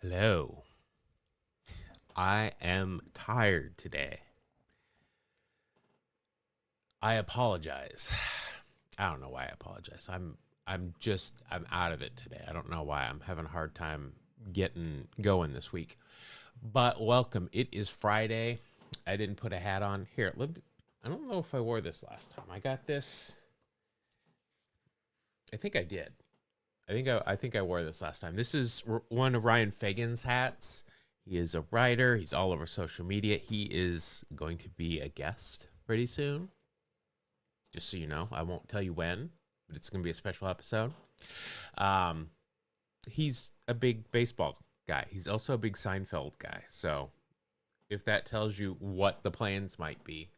Hello. I am tired today. I apologize. I don't know why I apologize. I'm out of it today. I don't know why. I'm having a hard time getting going this week. But welcome. It is Friday. I didn't put a hat on. Here, I don't know if I wore this last time. I got this. I think I did. I think I wore this last time. This is one of Ryan Fagan's hats. He is a writer. He's all over social media. He is going to be a guest pretty soon. Just so you know, I won't tell you when, but it's going to be a special episode. He's a big baseball guy. He's also a big Seinfeld guy. So if that tells you what the plans might be,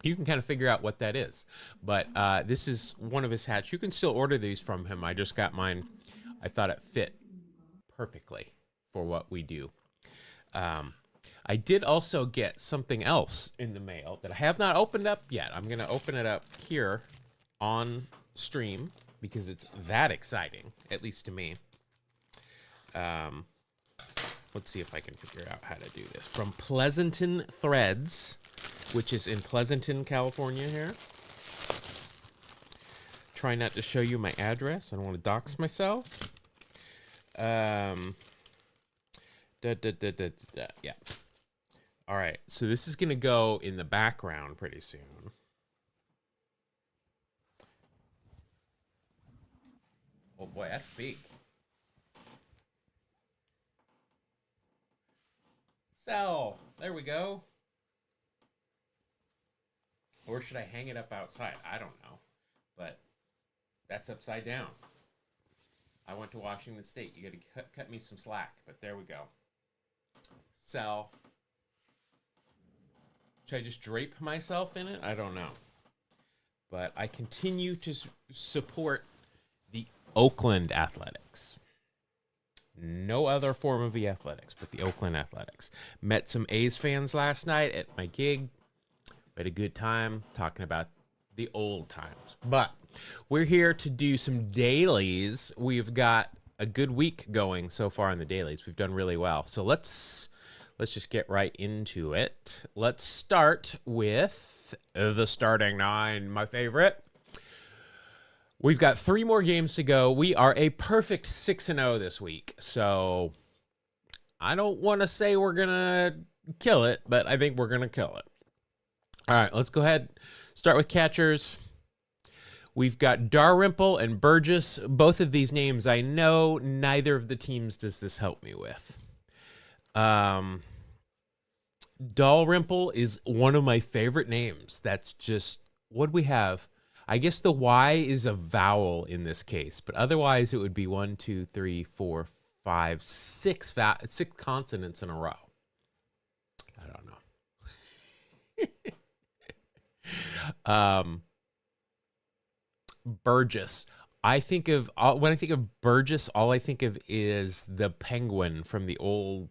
you can kind of figure out what that is. But this is one of his hats. You can still order these from him. I just got mine. I thought it fit perfectly for what we do. I did also get something else in the mail that I have not opened up yet. I'm going to open it up here on stream because it's that exciting, at least to me. Let's see if I can figure out how to do this. From Pleasanton Threads, which is in Pleasanton, California here. Try not to show you my address. I don't want to dox myself. Yeah. All right. So this is going to go in the background pretty soon. Oh boy, that's big. So, there we go. Or should I hang it up outside? I don't know. But that's upside down. I went to Washington State. You got to cut me some slack. But there we go. So, should I just drape myself in it? I don't know. But I continue to support the Oakland Athletics. No other form of the Athletics, but the Oakland Athletics. Met some A's fans last night at my gig. We had a good time talking about the old times. But we're here to do some dailies. We've got a good week going so far in the dailies. We've done really well. So let's just get right into it. Let's start with the starting nine, my favorite. We've got 3 more games to go. We are a perfect 6-0 this week. So I don't want to say we're going to kill it, but I think we're going to kill it. All right, let's go ahead. Start with catchers. We've got Dalrymple and Burgess. Both of these names I know. Neither of the teams does this help me with. Dalrymple is one of my favorite names. That's just what we have. I guess the Y is a vowel in this case, but otherwise it would be 1, 2, 3, 4, 5, 6 consonants in a row. I don't know. Burgess. When I think of Burgess, all I think of is the penguin from the old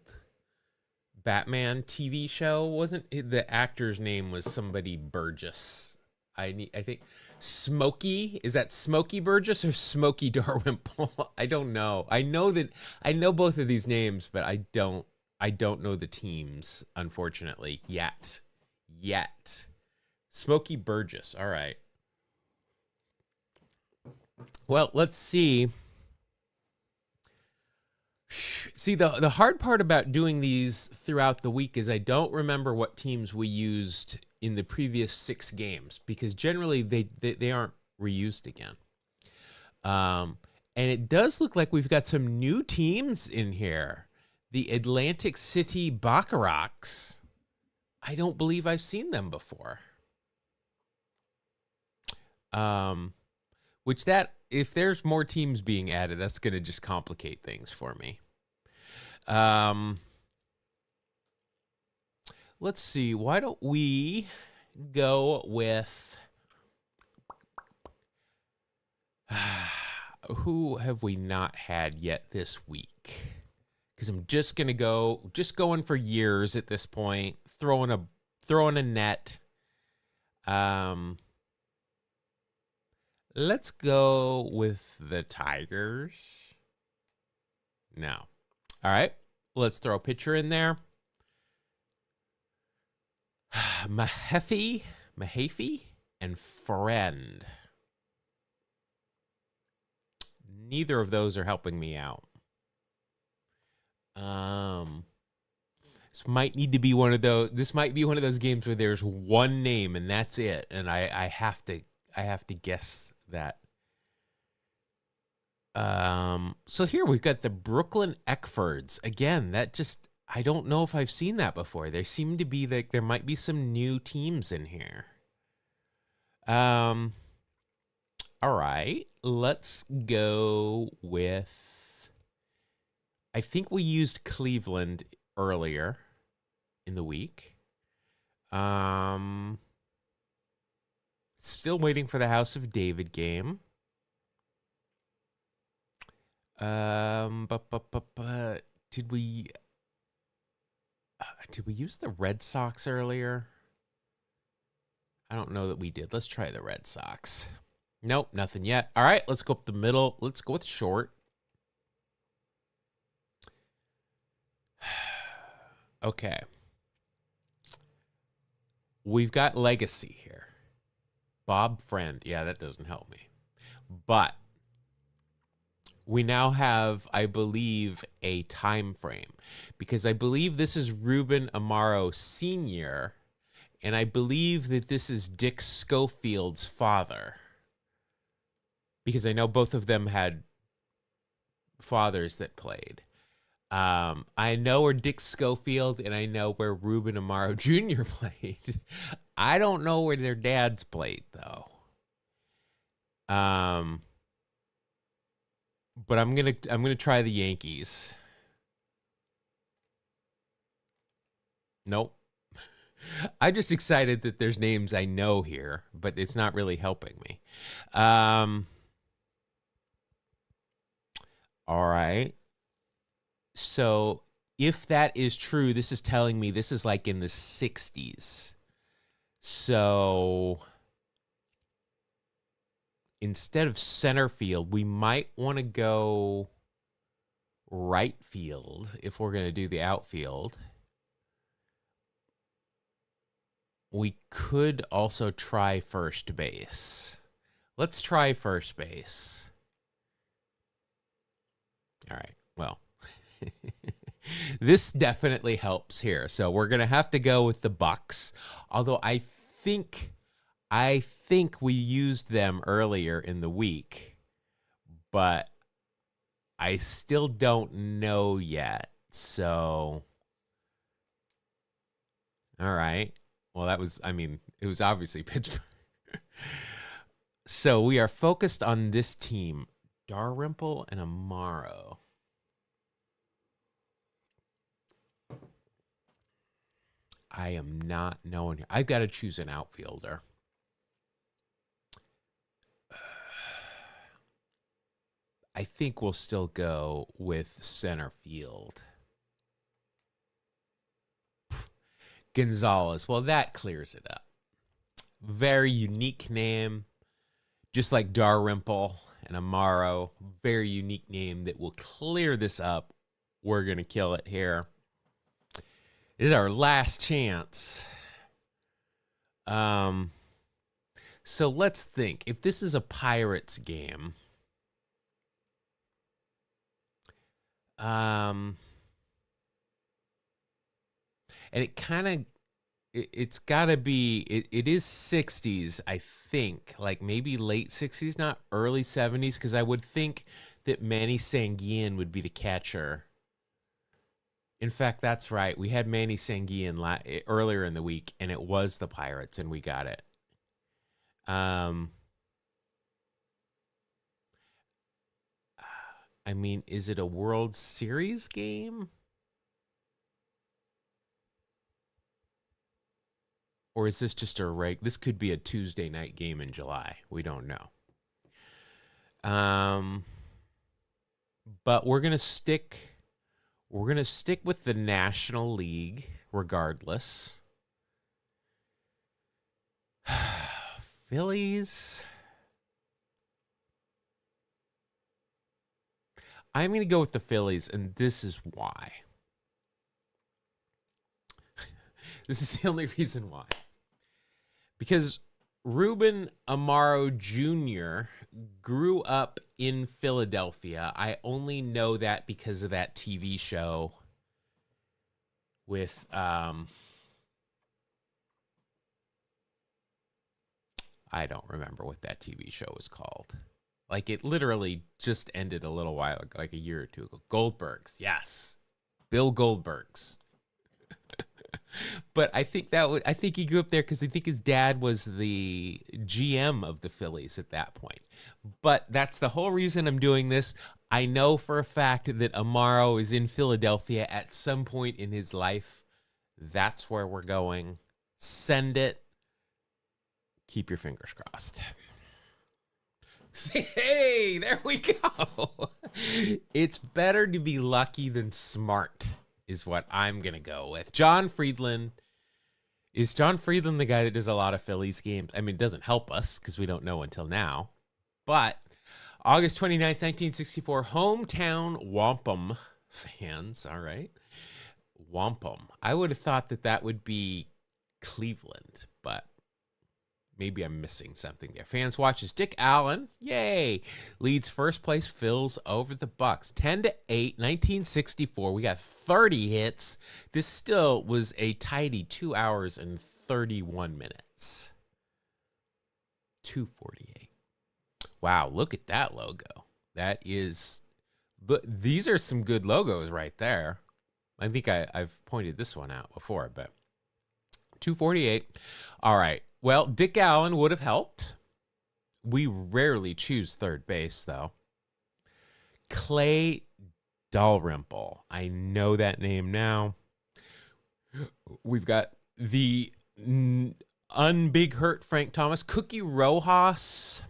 Batman TV show. Wasn't it, the actor's name was somebody Burgess? I think Smokey. Is that Smokey Burgess or Smokey Dalrymple? I don't know. I know both of these names, but I don't know the teams, unfortunately, yet. Smokey Burgess. All right. Well, let's see. See, the hard part about doing these throughout the week is I don't remember what teams we used in the previous 6 games because generally they aren't reused again. And it does look like we've got some new teams in here. The Atlantic City Bacharachs. I don't believe I've seen them before. If there's more teams being added, that's going to just complicate things for me. Let's see. Why don't we go with who have we not had yet this week? Because I'm just going for years at this point, throwing a net. Let's go with the Tigers. No. All right, let's throw a pitcher in there. Mahaffey, and Friend. Neither of those are helping me out. This might need to be one of those. This might be one of those games where there's one name and that's it, and I have to guess that. So here we've got the Brooklyn Eckfords again. That just, I don't know if I've seen that before. There seem to be like there might be some new teams in here. All right, let's go with, I think we used Cleveland earlier in the week. Still waiting for the House of David game. But did we use the Red Sox earlier? I don't know that we did. Let's try the Red Sox. Nope, nothing yet. All right, let's go up the middle. Let's go with short. Okay. We've got legacy here. Bob Friend. Yeah, that doesn't help me. But we now have, I believe, a time frame. Because I believe this is Ruben Amaro Sr., and I believe that this is Dick Schofield's father. Because I know both of them had fathers that played. I know where Dick Schofield and I know where Ruben Amaro Jr. played. I don't know where their dads played though. But I'm gonna try the Yankees. Nope. I'm just excited that there's names I know here, but it's not really helping me. All right. So if that is true, this is telling me this is like in the 60s. So instead of center field, we might want to go right field if we're going to do the outfield. We could also try first base. Let's try first base. All right. Well, this definitely helps here. So we're going to have to go with the Bucks. Although I think we used them earlier in the week, but I still don't know yet. So, all right. Well, it was obviously Pittsburgh. So we are focused on this team, Dalrymple and Amaro. I am not knowing here. I've got to choose an outfielder. I think we'll still go with center field. Gonzalez. Well, that clears it up. Very unique name. Just like Dalrymple and Amaro. Very unique name that will clear this up. We're going to kill it here. This is our last chance. So let's think. If this is a Pirates game, and it kind of, it's got to be, it is 60s, I think, like maybe late 60s, not early 70s, because I would think that Manny Sanguillen would be the catcher. In fact, that's right. We had Manny Sanguillen earlier in the week, and it was the Pirates, and we got it. I mean, is it a World Series game? Or is this just this could be a Tuesday night game in July. We don't know. But we're going to stick with the National League regardless. Phillies. I'm going to go with the Phillies, and this is why. This is the only reason why. Because Ruben Amaro Jr. grew up in Philadelphia. I only know that because of that TV show with I don't remember what that TV show was called. Like, it literally just ended a little while ago, like a year or two ago. Goldbergs, yes. Bill Goldbergs. But I think I think he grew up there because I think his dad was the GM of the Phillies at that point. But that's the whole reason I'm doing this. I know for a fact that Amaro is in Philadelphia at some point in his life. That's where we're going. Send it. Keep your fingers crossed. Hey, there we go. It's better to be lucky than smart is what I'm going to go with. John Friedland. Is John Friedland the guy that does a lot of Phillies games? I mean, it doesn't help us because we don't know until now. But August 29th, 1964, hometown Wampum fans. All right. Wampum. I would have thought that would be Cleveland, but maybe I'm missing something there. Fans watch as Dick Allen, yay, leads first place Phils over the Bucks. 10-8, 1964. We got 30 hits. This still was a tidy 2 hours and 31 minutes. 2:48. Wow, look at that logo. That is, these are some good logos right there. I think I've pointed this one out before, but 2:48. All right. Well, Dick Allen would have helped. We rarely choose third base, though. Clay Dalrymple. I know that name now. We've got the unbig hurt Frank Thomas. Cookie Rojas.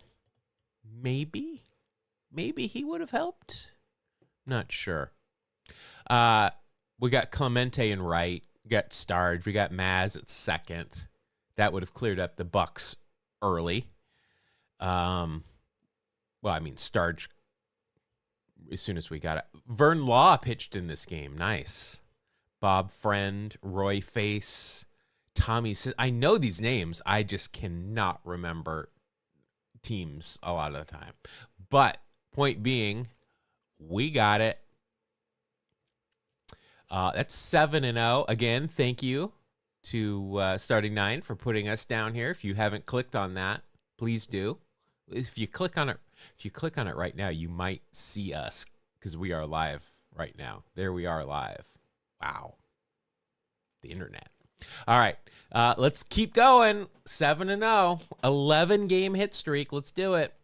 Maybe he would have helped. Not sure. We got Clemente in right. We got Starge. We got Maz at second. That would have cleared up the Bucks early. Well, I mean, Starge, as soon as we got it. Vern Law pitched in this game. Nice. Bob Friend, Roy Face, Tommy. I know these names. I just cannot remember teams a lot of the time. But point being, we got it. That's 7-0. Again, thank you to Starting Nine for putting us down here. If you haven't clicked on that, please do. If you click on it right now, you might see us because we are live right now. There we are live. Wow. The internet. All right. Let's keep going. 7-0. 11 game hit streak. Let's do it.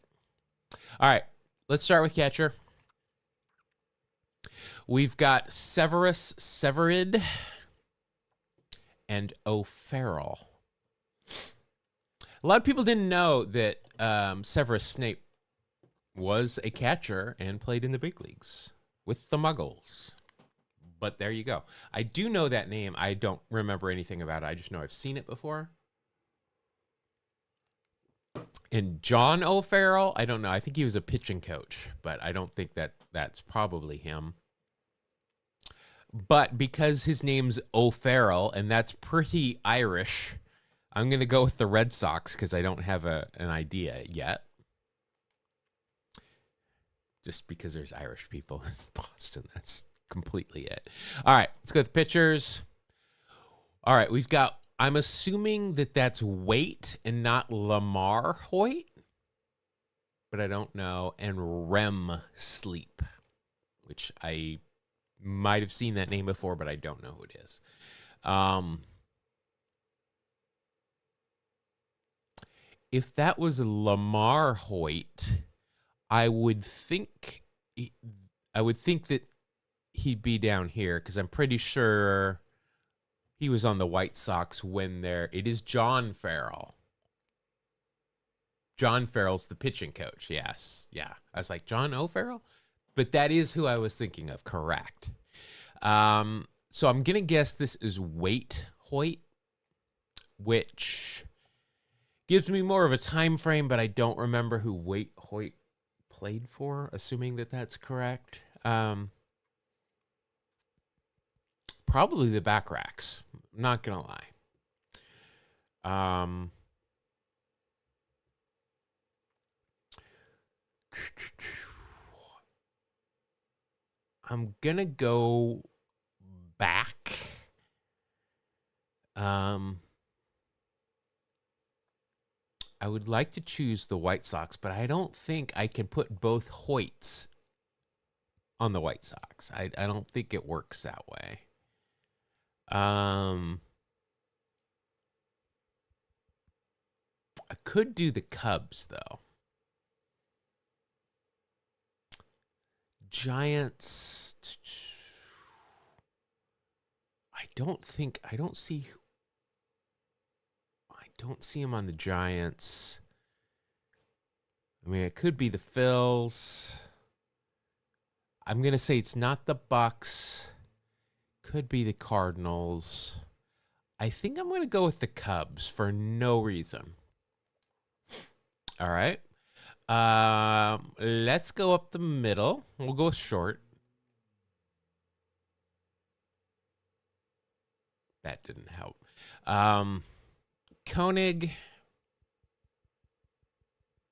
All right. Let's start with catcher. We've got Severid, and O'Farrell. A lot of people didn't know that Severus Snape was a catcher and played in the big leagues with the Muggles. But there you go. I do know that name. I don't remember anything about it. I just know I've seen it before. And John O'Farrell, I don't know. I think he was a pitching coach, but I don't think that's probably him. But because his name's O'Farrell, and that's pretty Irish, I'm going to go with the Red Sox because I don't have an idea yet. Just because there's Irish people in Boston. That's completely it. All right, let's go with pitchers. All right, we've got, I'm assuming that's Waite and not Lamar Hoyt, but I don't know, and Rem Sleep, which I might have seen that name before, but I don't know who it is. If that was Lamar Hoyt, I would think that he'd be down here because I'm pretty sure he was on the White Sox when it is John Farrell. John Farrell's the pitching coach. Yes. Yeah. I was like, John O'Farrell? But that is who I was thinking of. Correct. So I'm going to guess this is Waite Hoyt, which gives me more of a time frame, but I don't remember who Waite Hoyt played for, assuming that's correct. Um, Probably the back racks. Not gonna lie. Um, I'm gonna go back. Um, I would like to choose the White Sox, but I don't think I can put both Hoyts on the White Sox. I don't think it works that way. I could do the Cubs though. Giants. I don't see him on the Giants. I mean, it could be the Phils. I'm gonna say it's not the Bucks. Could be the Cardinals. I think I'm gonna go with the Cubs for no reason. All right. Let's go up the middle. We'll go short. That didn't help. Koenig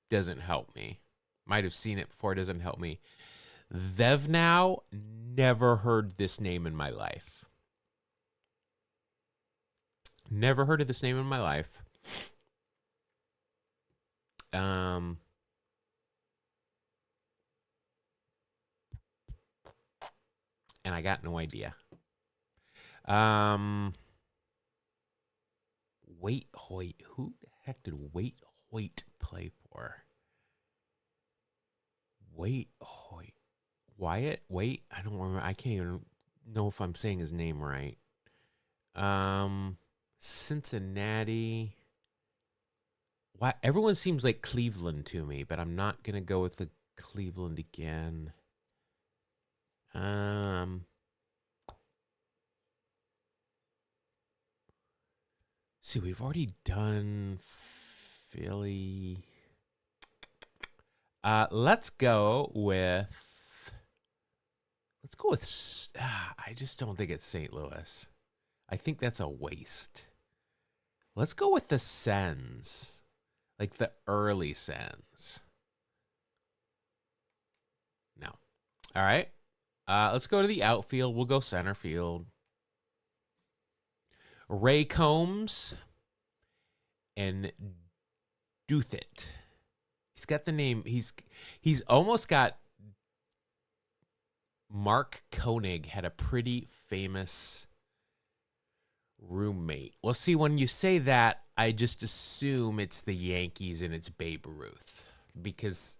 doesn't help me. Might have seen it before. Doesn't help me. Vevnow, never heard this name in my life. Never heard of this name in my life. And I got no idea. Waite Hoyt. Who the heck did Waite Hoyt play for? Waite Hoyt. Wyatt? Wait, I don't remember. I can't even know if I'm saying his name right. Cincinnati. Why everyone seems like Cleveland to me, but I'm not gonna go with the Cleveland again. See, we've already done Philly. Let's go with. I just don't think it's St. Louis. I think that's a waste. Let's go with the Sens. Like the early Sens. No. All right. Let's go to the outfield. We'll go center field. Ray Combs and Duthit. He's got the name. He's almost got. Mark Koenig had a pretty famous roommate. Well, see, when you say that, I just assume it's the Yankees and it's Babe Ruth because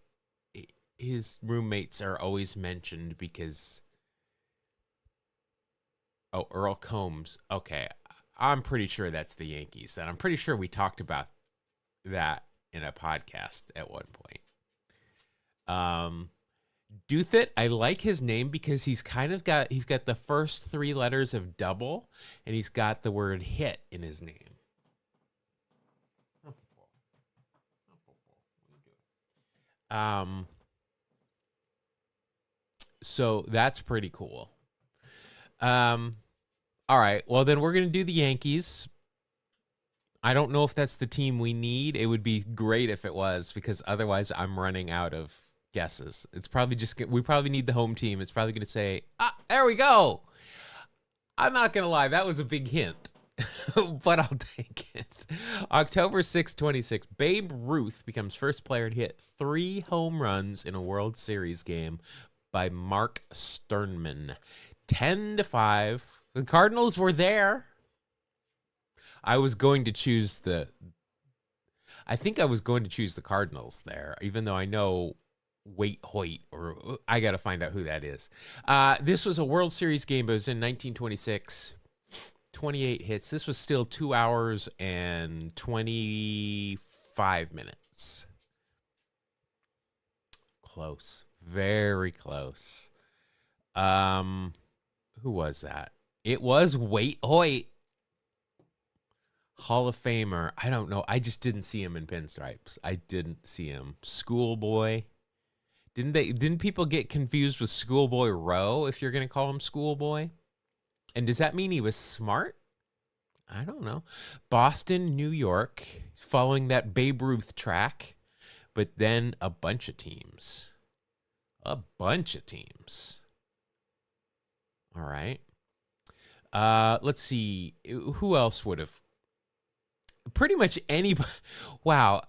his roommates are always mentioned because. Oh, Earl Combs. Okay. I'm pretty sure that's the Yankees. And I'm pretty sure we talked about that in a podcast at one point. Duthit, I like his name because he's got the first three letters of double and he's got the word hit in his name. So that's pretty cool. All right. Well, then we're going to do the Yankees. I don't know if that's the team we need. It would be great if it was because otherwise I'm running out of guesses. It's probably we probably need the home team. It's probably going to say, there we go. I'm not going to lie. That was a big hint, but I'll take it. October 6, 26, Babe Ruth becomes first player to hit 3 home runs in a World Series game by Mark Sternman. 10-5. The Cardinals were there. I was going to choose the Cardinals there, even though I know Waite Hoyt, or I got to find out who that is. This was a World Series game, but it was in 1926. 28 hits. This was still 2 hours and 25 minutes. Close. Very close. Who was that? It was Waite Hoyt. Hall of Famer. I don't know. I just didn't see him in pinstripes. I didn't see him. Schoolboy. Didn't people get confused with Schoolboy Rowe if you're going to call him Schoolboy? And does that mean he was smart? I don't know. Boston, New York, following that Babe Ruth track, but then a bunch of teams. A bunch of teams. All right. Let's see. Who else would have? Pretty much anybody. Wow.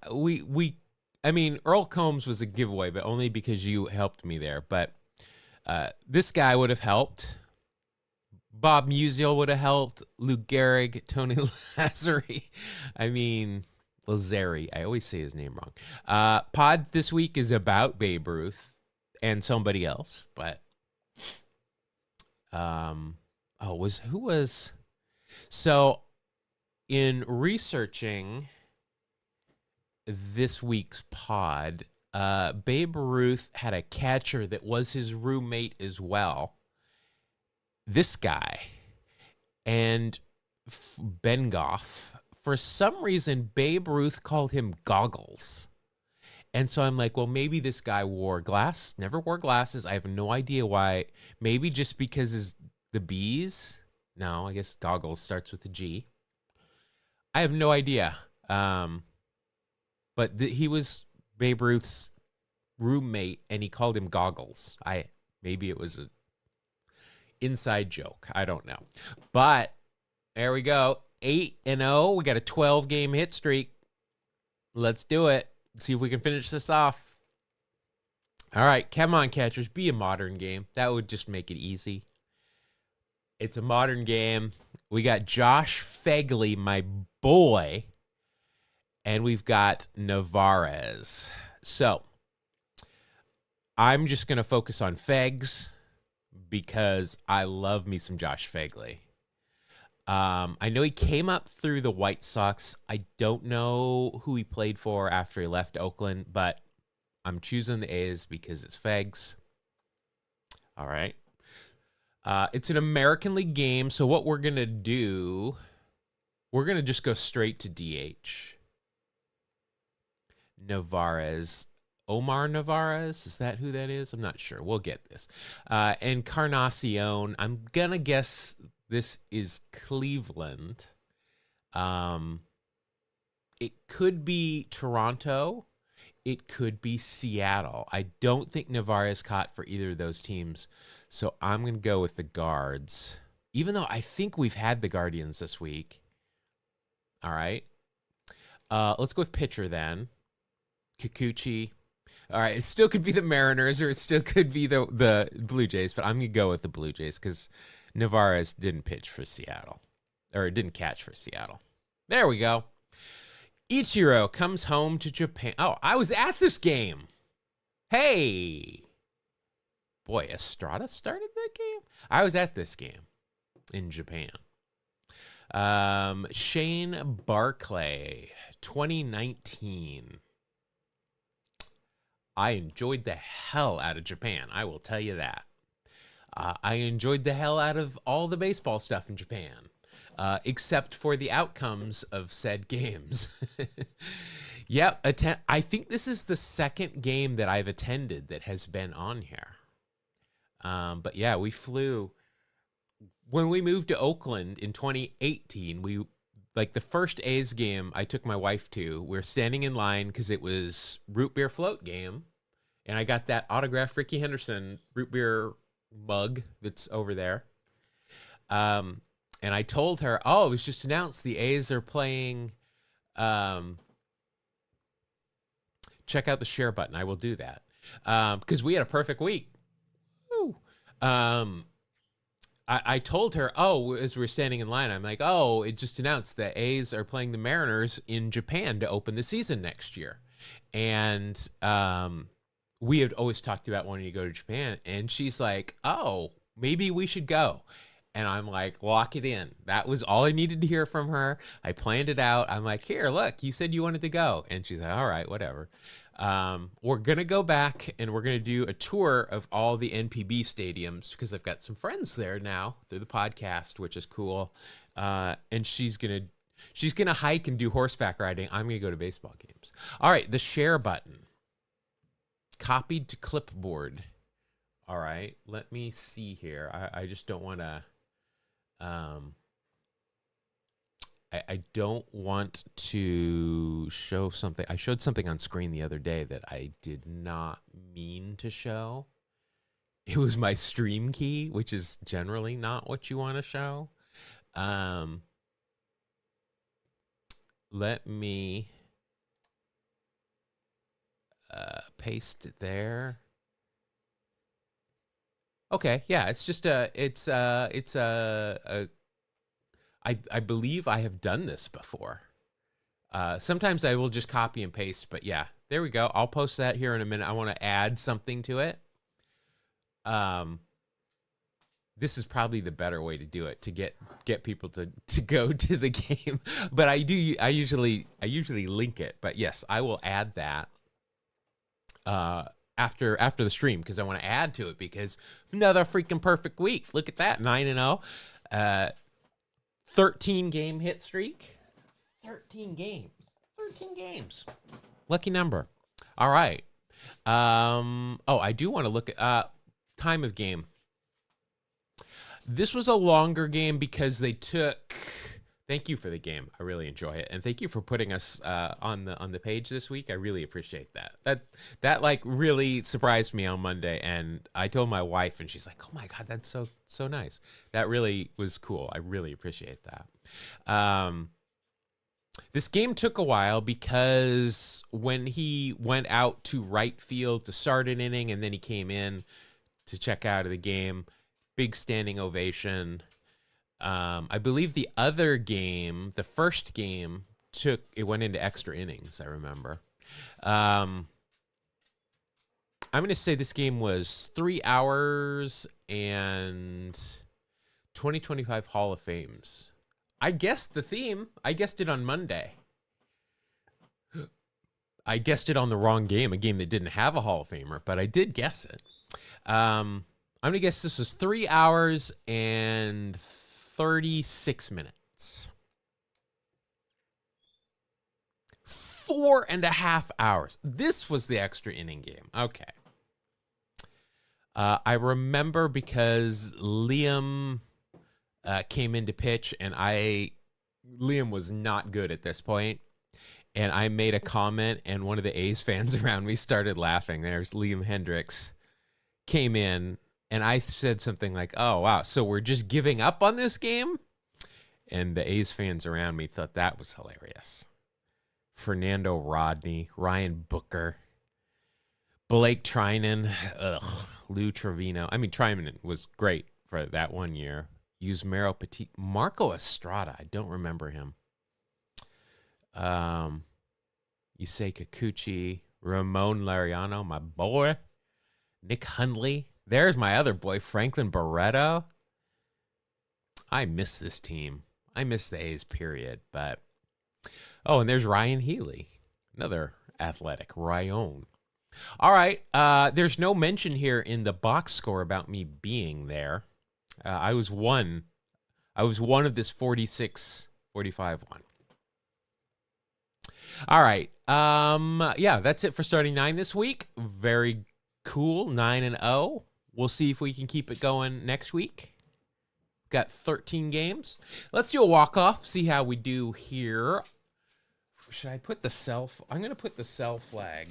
I mean, Earl Combs was a giveaway, but only because you helped me there. But this guy would have helped. Bob Musial would have helped. Lou Gehrig, Tony Lazzari. I mean, Lazzari. I always say his name wrong. Pod this week is about Babe Ruth and somebody else, but who was so in researching this week's pod, Babe Ruth had a catcher that was his roommate as well. This guy and Ben Goff, for some reason, Babe Ruth called him Goggles. And so I'm like, well, maybe this guy never wore glasses. I have no idea why. Maybe just because the B's. No, I guess Goggles starts with a G. I have no idea. But he was Babe Ruth's roommate, and he called him Goggles. Maybe it was a inside joke. I don't know. But there we go. 8-0. We got a 12-game hit streak. Let's do it. See if we can finish this off. All right. Come on, catchers. Be a modern game. That would just make it easy. It's a modern game. We got Josh Phegley, my boy. And we've got Navarez. So I'm just going to focus on Fegs because I love me some Josh Phegley. I know he came up through the White Sox. I don't know who he played for after he left Oakland, but I'm choosing the A's because it's Fegs. All right. It's an American League game, so what we're going to do, we're going to just go straight to DH. Navarez. Omar Navarez, is that who that is? I'm not sure. We'll get this. Encarnacion, I'm going to guess this is Cleveland. It could be Toronto. It could be Seattle. I don't think Navarez caught for either of those teams, so I'm going to go with the Guards, even though I think we've had the Guardians this week. All right. Let's go with pitcher then. Kikuchi. All right, it still could be the Mariners or it still could be the Blue Jays, but I'm going to go with the Blue Jays because Navarez didn't pitch for Seattle, or didn't catch for Seattle. There we go. Ichiro comes home to Japan. Oh, I was at this game. Hey. Boy, Estrada started that game? I was at this game in Japan. Shane Barclay, 2019. I enjoyed the hell out of Japan. I will tell you that. I enjoyed the hell out of all the baseball stuff in Japan, except for the outcomes of said games. Yep. I think this is the second game that I've attended that has been on here. But yeah, we flew. When we moved to Oakland in 2018, like the first A's game I took my wife to, we're standing in line because it was root beer float game. And I got that autographed Ricky Henderson root beer mug that's over there. And I told her, it was just announced the A's are playing. Check out the share button. I will do that. Because we had a perfect week. Woo. I told her, as we were standing in line, I'm like, it just announced the A's are playing the Mariners in Japan to open the season next year. And we had always talked about wanting to go to Japan. And she's like, maybe we should go. And I'm like, lock it in. That was all I needed to hear from her. I planned it out. I'm like, here, look, you said you wanted to go. And she's like, all right, whatever. We're going to go back and we're going to do a tour of all the NPB stadiums because I've got some friends there now through the podcast, which is cool. And she's going to hike and do horseback riding. I'm going to go to baseball games. All right. The share button. Copied to clipboard. All right, let me see here. I just don't want to. I don't want to show something. I showed something on screen the other day that I did not mean to show. It was my stream key, which is generally not what you want to show. Let me paste it there. Okay, yeah, it's just I believe I have done this before. Sometimes I will just copy and paste, but yeah, there we go. I'll post that here in a minute. I want to add something to it. This is probably the better way to do it, to get people to go to the game. But I usually link it. But yes, I will add that after the stream, because I want to add to it, because another freaking perfect week. Look at that, 9-0. 13 game hit streak. 13 games. 13 games. Lucky number. All right. Oh, I do want to look at time of game. This was a longer game because they took. Thank you for the game. I really enjoy it, and thank you for putting us on the page this week. I really appreciate that. That like really surprised me on Monday, and I told my wife, and she's like, "Oh my God, that's so nice." That really was cool. I really appreciate that. This game took a while because when he went out to right field to start an inning, and then he came in to check out of the game, big standing ovation. I believe the other game, the first game, went into extra innings, I remember. I'm going to say this game was 3 hours and 2025 Hall of Fames. I guessed the theme. I guessed it on Monday. I guessed it on the wrong game, a game that didn't have a Hall of Famer, but I did guess it. I'm going to guess this was 3 hours and 36 minutes. 4.5 hours. This was the extra inning game. Okay. I remember because Liam came in to pitch, and Liam was not good at this point. And I made a comment, and one of the A's fans around me started laughing. There's Liam Hendricks came in, and I said something like, "Oh, wow, so we're just giving up on this game?" And the A's fans around me thought that was hilarious. Fernando Rodney, Ryan Booker, Blake Trinan, Lou Trevino. I mean, Trinan was great for that one year. Yusmeiro Petit, Marco Estrada. I don't remember him. Yusei Kikuchi, Ramon Laureano, my boy. Nick Hundley. There's my other boy, Franklin Barreto. I miss this team. I miss the A's, period. But and there's Ryan Healy, another athletic, Ryan. All right. There's no mention here in the box score about me being there. I was one of this 46-45 one. All right. Yeah, that's it for starting 9 this week. Very cool. 9-0. We'll see if we can keep it going next week. Got 13 games. Let's do a walk-off, see how we do here. Should I put the I'm going to put the sell flag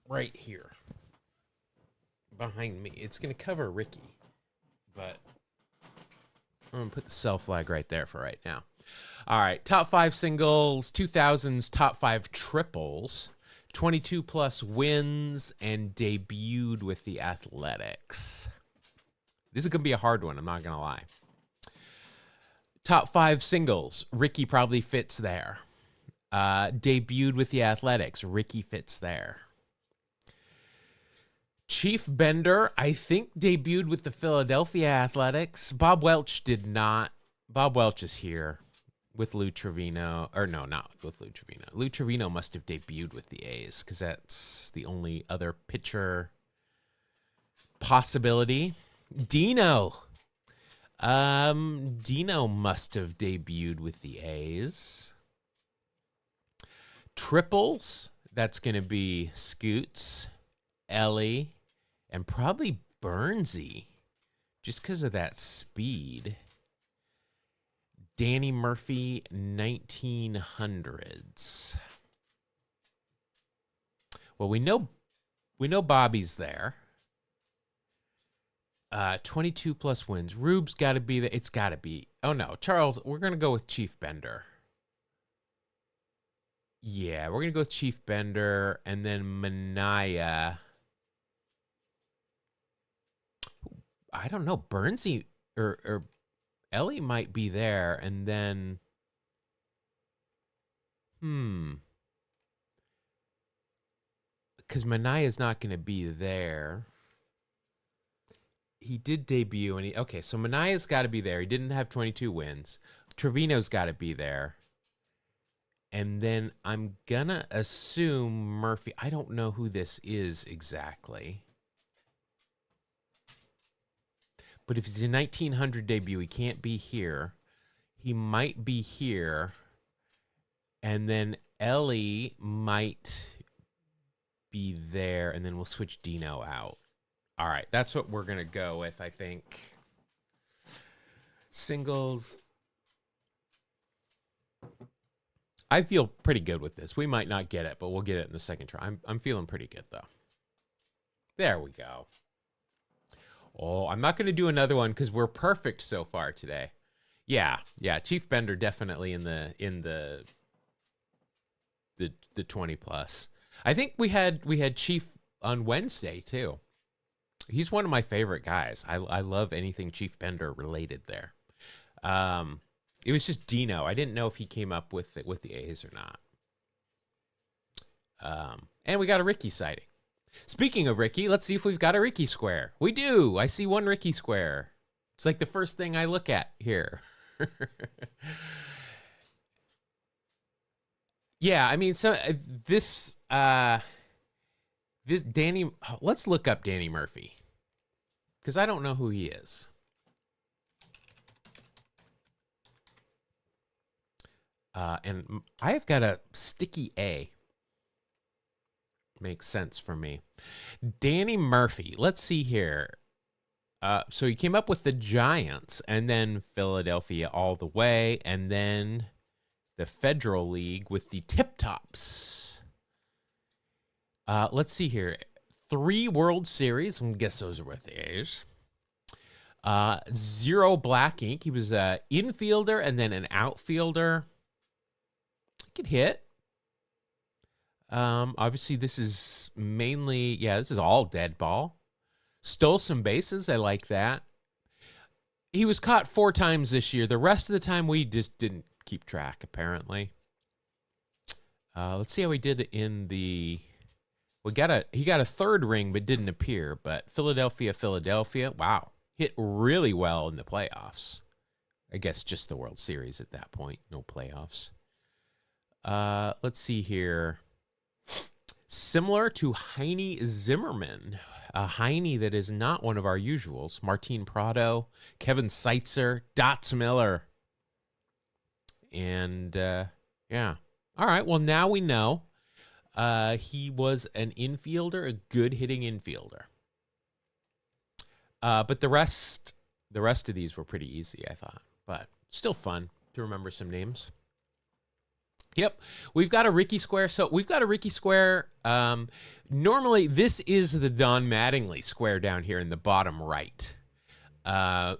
right here behind me. It's going to cover Ricky, but I'm going to put the sell flag right there for right now. All right, top 5 singles, 2000s top 5 triples, 22-plus wins, and debuted with the Athletics. This is going to be a hard one, I'm not going to lie. Top 5 singles, Ricky probably fits there. Debuted with the Athletics, Ricky fits there. Chief Bender, I think, debuted with the Philadelphia Athletics. Bob Welch did not. Bob Welch is here with Lou Trevino. Or no, not with Lou Trevino. Lou Trevino must have debuted with the A's because that's the only other pitcher possibility. Dino. Dino must have debuted with the A's. Triples, that's going to be Scoots Ellie, and probably Burnsy, just because of that speed. Danny Murphy, 1900s. Well, we know Bobby's there. 22 plus wins. Rube's got to be there. It's got to be. Oh no, Charles. We're gonna go with Chief Bender. Yeah, we're gonna go with Chief Bender, and then Manaya. I don't know. Burnsy or Ellie might be there, and then because Manaya's not going to be there. He did debut, and okay, so Manaya's got to be there. He didn't have 22 wins. Trevino's got to be there. And then I'm going to assume Murphy. I don't know who this is exactly. But if he's a 1900 debut, he can't be here. He might be here. And then Ellie might be there. And then we'll switch Dino out. All right, that's what we're going to go with, I think. Singles. I feel pretty good with this. We might not get it, but we'll get it in the second try. I'm feeling pretty good, though. There we go. Oh, I'm not going to do another one because we're perfect so far today. Yeah. Chief Bender definitely in the 20 plus. I think we had Chief on Wednesday too. He's one of my favorite guys. I love anything Chief Bender related there. It was just Dino. I didn't know if he came up with the A's or not. And we got a Ricky sighting. Speaking of Ricky, let's see if we've got a Ricky square. We do. I see one Ricky square. It's like the first thing I look at here. Yeah, I mean, so this Danny. Let's look up Danny Murphy because I don't know who he is. And I have got a sticky A. Makes sense for me. Danny Murphy. Let's see here. So he came up with the Giants and then Philadelphia all the way, and then the Federal League with the Tip Tops. Let's see here. 3 World Series. I'm gonna guess those are with the A's. 0 black ink. He was an infielder and then an outfielder. Could hit. Obviously this is mainly, this is all dead ball. Stole some bases. I like that. He was caught 4 times this year. The rest of the time we just didn't keep track, apparently. Let's see how he did in the, he got a 3rd ring, but didn't appear, but Philadelphia. Wow. Hit really well in the playoffs. I guess just the World Series at that point. No playoffs. Let's see here. Similar to Heine Zimmerman, a Heine that is not one of our usuals. Martin Prado, Kevin Seitzer, Dots Miller. And, yeah. All right, well, now we know. He was an infielder, a good hitting infielder. But the rest of these were pretty easy, I thought. But still fun to remember some names. Yep, we've got a Ricky square. So we've got a Ricky square. Normally, this is the Don Mattingly square down here in the bottom right.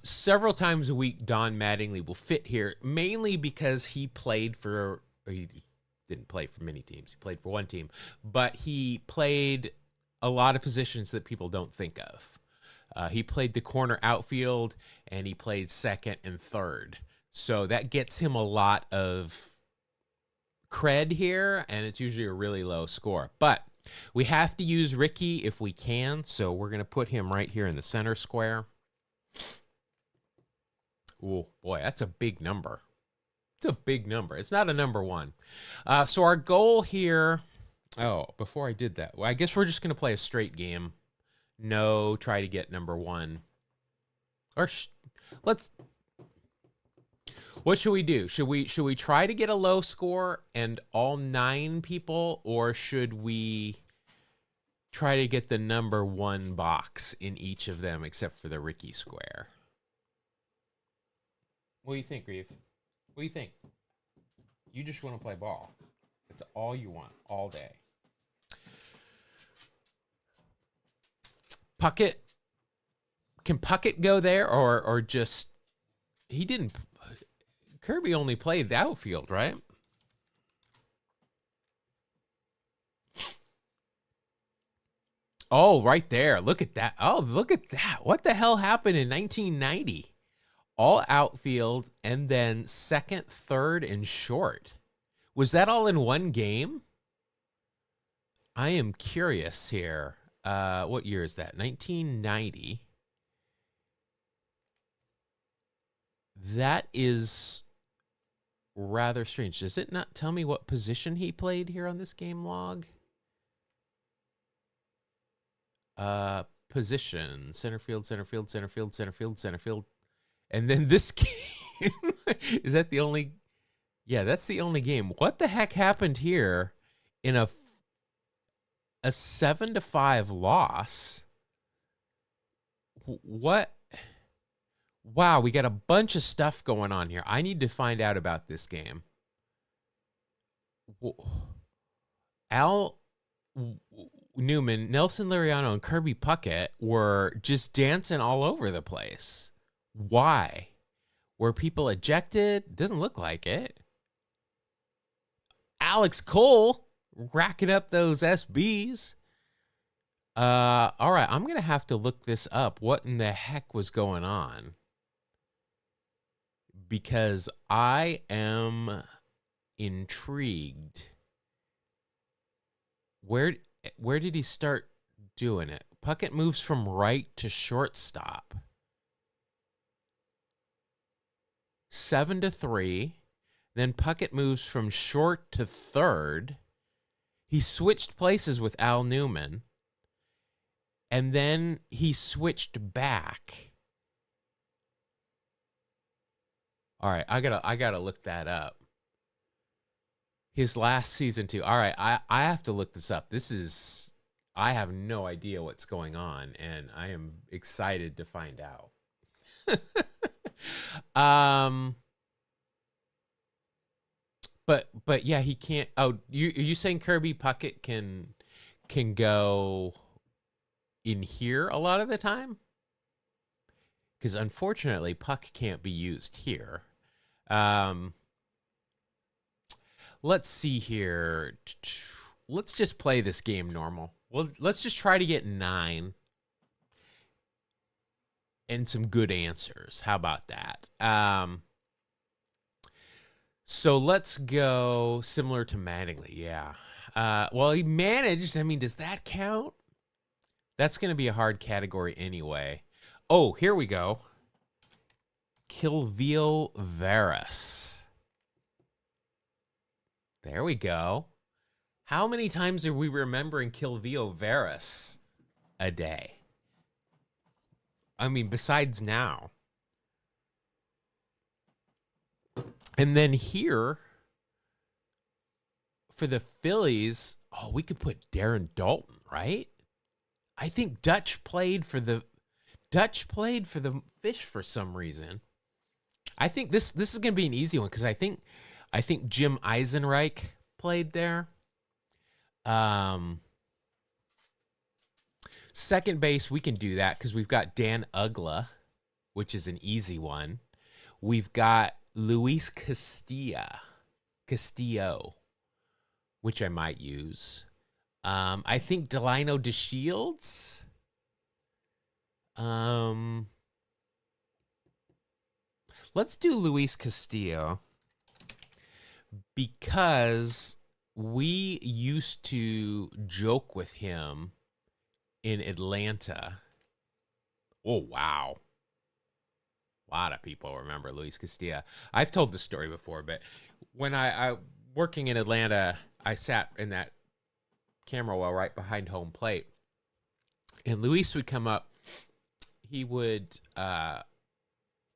Several times a week, Don Mattingly will fit here, mainly because he didn't play for many teams. He played for one team, but he played a lot of positions that people don't think of. He played the corner outfield, and he played second and third. So that gets him a lot of cred here, and it's usually a really low score. But we have to use Ricky if we can, so we're going to put him right here in the center square. Oh, boy, that's a big number. It's a big number. It's not a number 1. So our goal here... Oh, before I did that, well, I guess we're just going to play a straight game. No, try to get number 1. Or let's... What should we do? Should we try to get a low score and all 9 people, or should we try to get the number 1 box in each of them, except for the Ricky Square. What do you think, Reeve? What do you think? You just want to play ball. That's all you want, all day. Puckett. Can Puckett go there, or just... He didn't... Kirby only played the outfield, right? Oh, right there. Look at that. Oh, look at that. What the hell happened in 1990? All outfield and then second, third, and short. Was that all in one game? I am curious here. What year is that? 1990. That is rather strange. Does it not tell me what position he played here on this game log? Position, center field, center field, center field, center field, center field. And then this game, is that the only? Yeah, that's the only game. What the heck happened here in a 7-5 loss? What? Wow, we got a bunch of stuff going on here. I need to find out about this game. Al Newman, Nelson Liriano, and Kirby Puckett were just dancing all over the place. Why? Were people ejected? Doesn't look like it. Alex Cole racking up those SBs. All right, I'm going to have to look this up. What in the heck was going on? Because I am intrigued. Where did he start doing it? Puckett moves from right to shortstop. 7-3. Then Puckett moves from short to third. He switched places with Al Newman. And then he switched back. All right, I gotta look that up. His last season too. All right, I have to look this up. I have no idea what's going on, and I am excited to find out. But yeah, he can't. Oh, are you saying Kirby Puckett can go in here a lot of the time? Because unfortunately, puck can't be used here. Let's see here. Let's just play this game normal. Well, let's just try to get 9 and some good answers. How about that? So let's go similar to Mattingly. Yeah. Well, he managed. I mean, does that count? That's going to be a hard category anyway. Oh, here we go. Kilvio Veras. There we go. How many times are we remembering Kilvio Veras a day? I mean, besides now. And then here, for the Phillies, oh, we could put Darren Dalton, right? I think Dutch played for the Fish for some reason. I think this is going to be an easy one because I think Jim Eisenreich played there. Second base, we can do that because we've got Dan Ugla, which is an easy one. We've got Luis Castillo, which I might use. I think Delino DeShields. Let's do Luis Castillo because we used to joke with him in Atlanta. Oh, wow. A lot of people remember Luis Castillo. I've told this story before, but when I working in Atlanta, I sat in that camera well right behind home plate, and Luis would come up. He would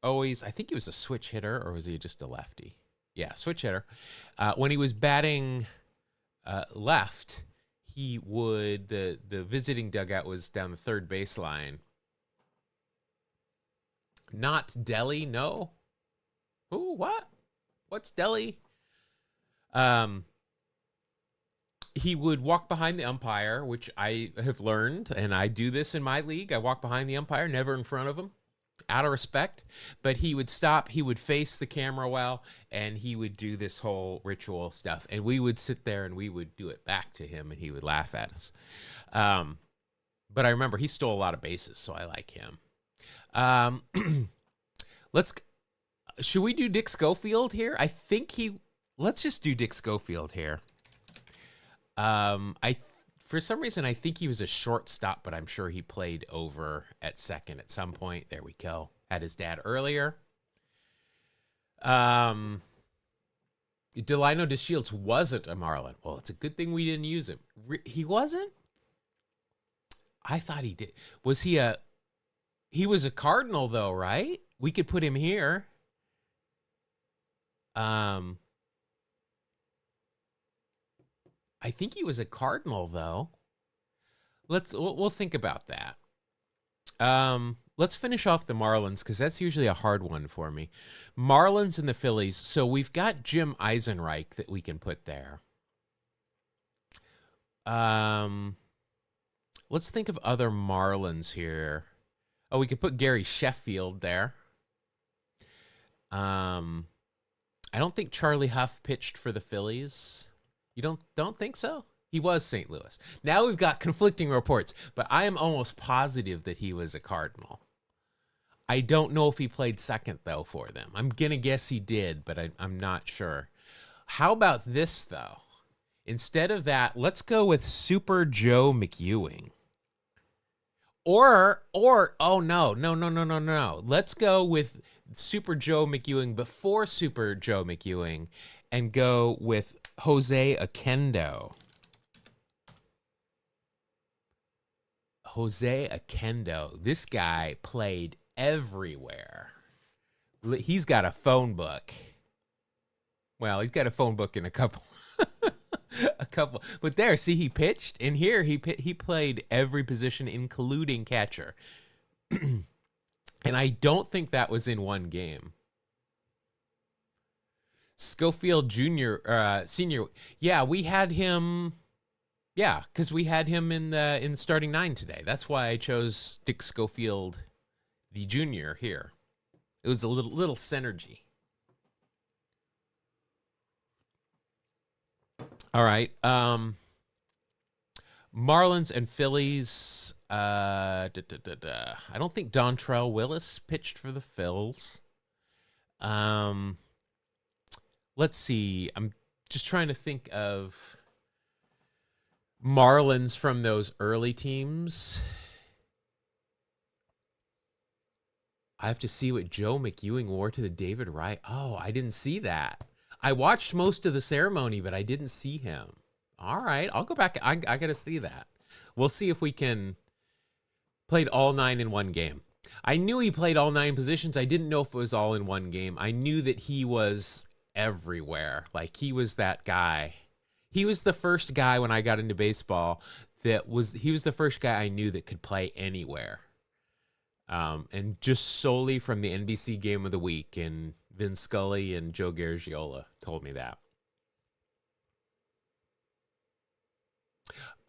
always, I think he was a switch hitter, or was he just a lefty? Yeah, switch hitter. When he was batting left, he would the visiting dugout was down the third baseline. Not Delhi, no. Ooh, what? What's Delhi? He would walk behind the umpire, which I have learned, and I do this in my league. I walk behind the umpire, never in front of him, out of respect. But he would stop, he would face the camera well, and he would do this whole ritual stuff. And we would sit there and we would do it back to him, and he would laugh at us. But I remember he stole a lot of bases, so I like him. Should we do Dick Schofield here? Let's just do Dick Schofield here. For some reason, I think he was a shortstop, but I'm sure he played over at second at some point. There we go. Had his dad earlier. Delino DeShields wasn't a Marlin. Well, it's a good thing we didn't use him. He wasn't? I thought he did. He was a Cardinal though, right? We could put him here. I think he was a Cardinal though. We'll think about that. Let's finish off the Marlins because that's usually a hard one for me. Marlins and the Phillies. So we've got Jim Eisenreich that we can put there. Let's think of other Marlins here. Oh, we could put Gary Sheffield there. I don't think Charlie Huff pitched for the Phillies. You don't think so? He was St. Louis. Now we've got conflicting reports, but I am almost positive that he was a Cardinal. I don't know if he played second, though, for them. I'm going to guess he did, but I'm not sure. How about this, though? Instead of that, let's go with Super Joe McEwing. Or oh, no. Let's go with Super Joe McEwing before Super Joe McEwing and go with Jose Oquendo. Jose Oquendo. This guy played everywhere. He's got a phone book. Well, he's got a phone book in a couple. But there, see, he pitched. And here, he played every position, including catcher. And I don't think that was in one game. Schofield Jr., Senior. Yeah, we had him. Yeah, because we had him in the starting nine today. That's why I chose Dick Schofield, the junior, here. It was a little synergy. All right. Marlins and Phillies. I don't think Dontrelle Willis pitched for the Phils. Let's see. I'm just trying to think of Marlins from those early teams. I have to see what Joe McEwing wore to the David Wright. Oh, I didn't see that. I watched most of the ceremony, but I didn't see him. All right, I'll go back. I got to see that. We'll see if we can played all 9 in one game. I knew he played all 9 positions. I didn't know if it was all in one game. I knew that he was everywhere. Like, he was that guy. He was the first guy when I got into baseball he was the first guy I knew that could play anywhere. And just solely from the NBC Game of the Week, and Vin Scully and Joe Garagiola told me that.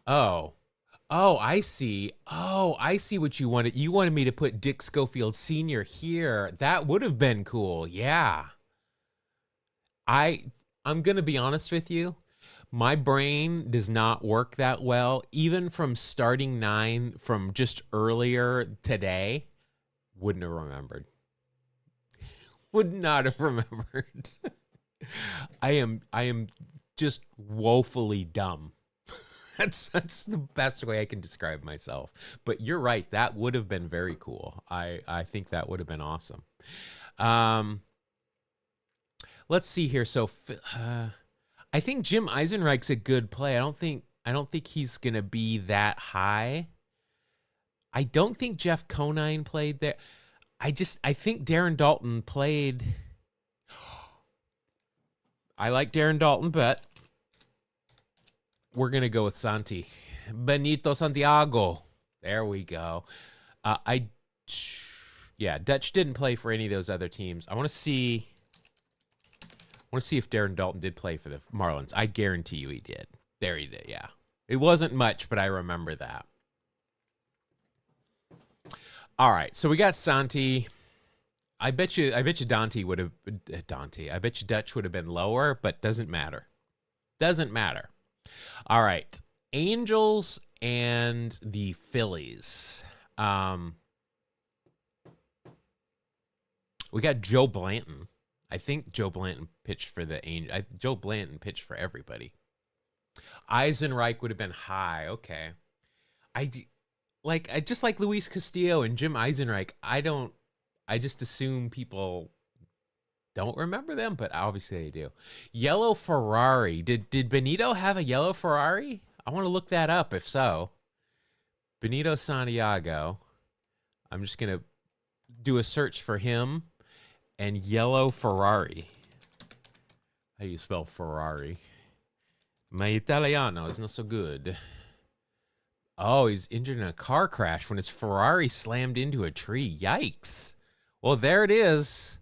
Oh, I see. Oh, I see what you wanted. You wanted me to put Dick Schofield Sr. here. That would have been cool. Yeah. I'm going to be honest with you. My brain does not work that well. Even from starting 9 from just earlier today, wouldn't have remembered. Would not have remembered. I am just woefully dumb. That's the best way I can describe myself. But you're right. That would have been very cool. I think that would have been awesome. Let's see here. So I think Jim Eisenreich's a good play. I don't think he's gonna be that high. I don't think Jeff Conine played there. I think Darren Dalton played. I like Darren Dalton, but we're going to go with Santi. Benito Santiago. There we go. Yeah, Dutch didn't play for any of those other teams. I want to see if Darren Dalton did play for the Marlins. I guarantee you he did. There he did, yeah. It wasn't much, but I remember that. All right, so we got Santi. I bet you Dante would have I bet you Dutch would have been lower, but doesn't matter. Doesn't matter. All right. Angels and the Phillies. We got Joe Blanton. I think Joe Blanton pitched for the Angels. Joe Blanton pitched for everybody. Eisenreich would have been high. Okay. I just like Luis Castillo and Jim Eisenreich. I just assume people don't remember them, but obviously they do. Yellow Ferrari. Did Benito have a yellow Ferrari? I want to look that up if so. Benito Santiago. I'm just going to do a search for him and yellow Ferrari. How do you spell Ferrari? My Italiano is not so good. Oh, he's injured in a car crash when his Ferrari slammed into a tree. Yikes. Well, there it is.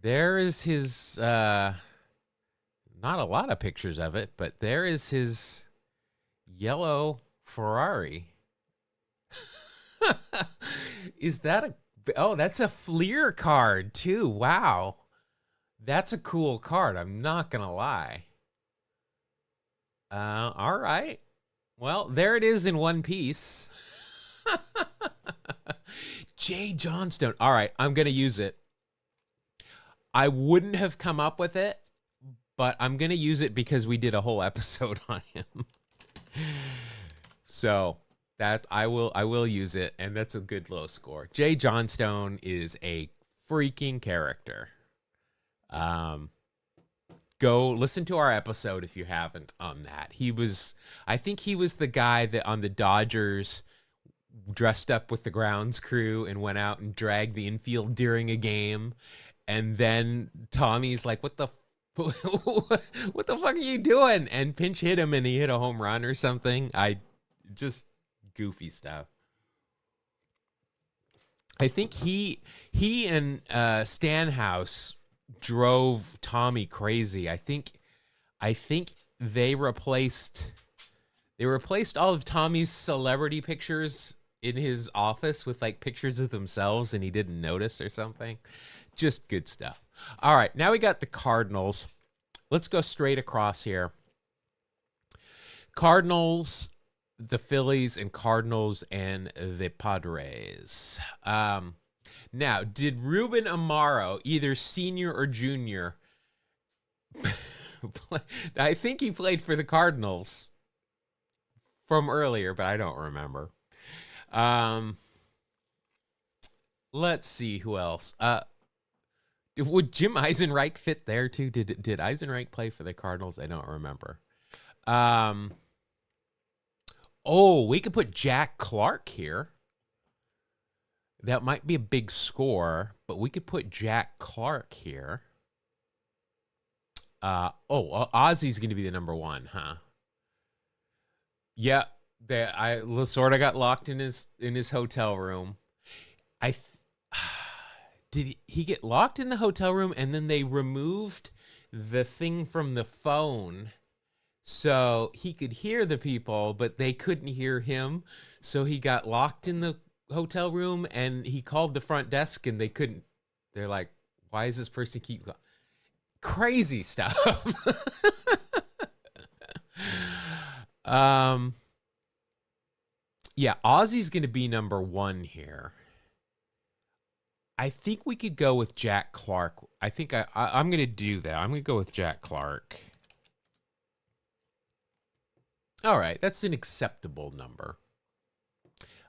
There is his, not a lot of pictures of it, but there is his yellow Ferrari. Is that that's a Fleer card too. Wow. That's a cool card. I'm not going to lie. All right. Well, there it is in one piece. Jay Johnstone. All right, I'm going to use it. I wouldn't have come up with it, but I'm going to use it because we did a whole episode on him. So that I will use it, and that's a good low score. Jay Johnstone is a freaking character. Go listen to our episode if you haven't on that. I think he was the guy that on the Dodgers dressed up with the grounds crew and went out and dragged the infield during a game. And then Tommy's like, what the fuck are you doing? And pinch hit him and he hit a home run or something. Just goofy stuff. I think he and Stanhouse drove Tommy crazy. I think they replaced all of Tommy's celebrity pictures in his office with like pictures of themselves, and he didn't notice or something. Just good stuff. All right, now we got the Cardinals. Let's go straight across here. Cardinals, the Phillies, and Cardinals and the Padres. Now, did Ruben Amaro, either senior or junior, I think he played for the Cardinals from earlier, but I don't remember. Let's see who else. Would Jim Eisenreich fit there too? Did Eisenreich play for the Cardinals? I don't remember. Oh, we could put Jack Clark here. That might be a big score, but we could put Jack Clark here. Ozzy's going to be the number one, huh? Yeah, Lasorda got locked in his hotel room. Did he get locked in the hotel room and then they removed the thing from the phone so he could hear the people, but they couldn't hear him. So he got locked in the hotel room and he called the front desk and they couldn't. They're like, why is this person keep going? Crazy stuff. Yeah, Ozzy's going to be number one here. I think we could go with Jack Clark. I think I'm going to do that. I'm going to go with Jack Clark. All right, that's an acceptable number.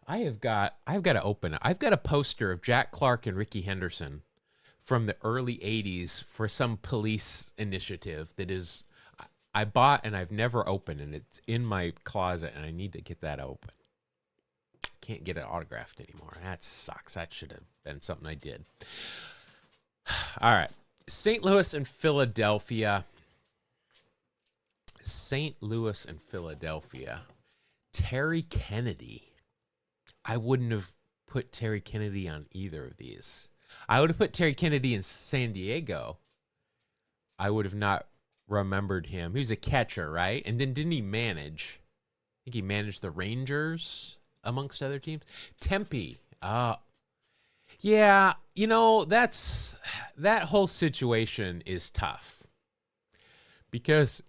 I've got to open it. I've got a poster of Jack Clark and Ricky Henderson from the early 80s for some police initiative that is I bought and I've never opened, and it's in my closet and I need to get that open. Can't get it autographed anymore. That sucks. That should have been something I did. All right. St. Louis and Philadelphia. St. Louis and Philadelphia. Terry Kennedy. I wouldn't have put Terry Kennedy on either of these. I would have put Terry Kennedy in San Diego. I would have not remembered him. He was a catcher, right? And then didn't he manage? I think he managed the Rangers amongst other teams. Tempe. Yeah, you know, that whole situation is tough. Because